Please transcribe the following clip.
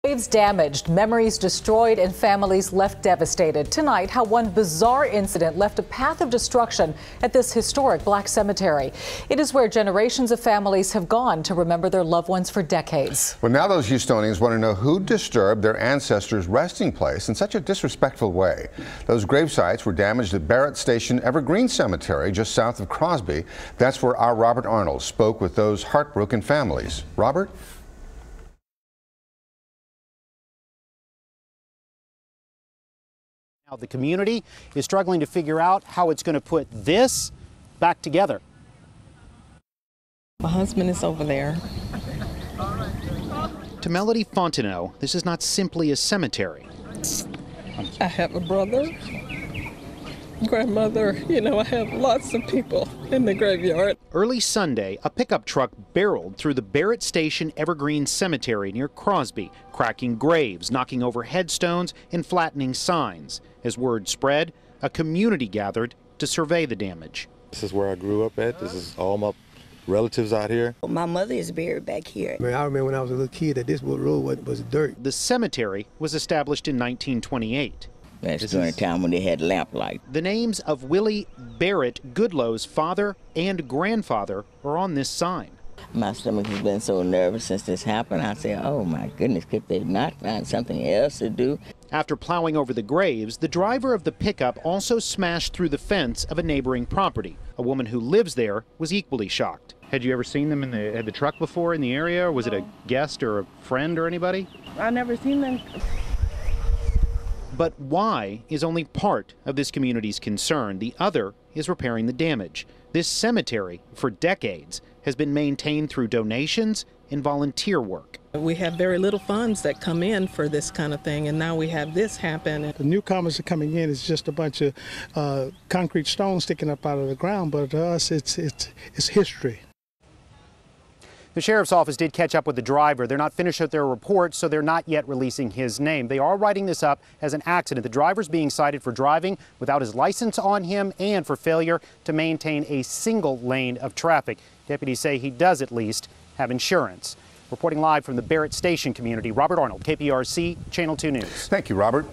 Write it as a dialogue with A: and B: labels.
A: Lives damaged, memories destroyed, and families left devastated. Tonight, how one bizarre incident left a path of destruction at this historic black cemetery. It is where generations of families have gone to remember their loved ones for decades.
B: Well, now those Houstonians want to know who disturbed their ancestors' resting place in such a disrespectful way. Those grave sites were damaged at BARRETT Station Evergreen Cemetery just south of CROSBY. That's where our Robert Arnold spoke with those heartbroken families. Robert?
C: Now, the community is struggling to figure out how it's going to put this back together.
D: My husband is over there.
C: To Melody Fontenot, this is not simply a cemetery.
D: I have a brother, grandmother, I have lots of people in the graveyard.
C: Early Sunday, a pickup truck barreled through the BARRETT Station Evergreen Cemetery near CROSBY, cracking graves, knocking over headstones, and flattening signs. As word spread, a community gathered to survey the damage.
E: This is where I grew up at. This is all my relatives out here.
F: My mother is buried back here.
G: Man, I remember when I was a little kid that this road was dirt.
C: The cemetery was established in 1928.
F: That's during a time when they had lamplight.
C: The names of Willie Barrett Goodlow's father and grandfather are on this sign.
F: My stomach has been so nervous since this happened. I say, oh my goodness, could they not find something else to do?
C: After plowing over the graves, the driver of the pickup also smashed through the fence of a neighboring property. A woman who lives there was equally shocked. Had you ever seen them had the truck before in the area? Or was it a guest or a friend or anybody?
D: I never seen them.
C: But why is only part of this community's concern. The other is repairing the damage. This cemetery, for decades, has been maintained through donations and volunteer work.
D: We have very little funds that come in for this kind of thing, and now we have this happen.
G: The newcomers are coming in, it's just a bunch of concrete stones sticking up out of the ground, but to us it's history.
C: The sheriff's office did catch up with the driver. They're not finished with their report, so they're not yet releasing his name. They are writing this up as an accident. The driver's being cited for driving without his license on him and for failure to maintain a single lane of traffic. Deputies say he does at least have insurance. Reporting live from the BARRETT Station community, Robert Arnold, KPRC, Channel 2 News.
B: Thank you, Robert.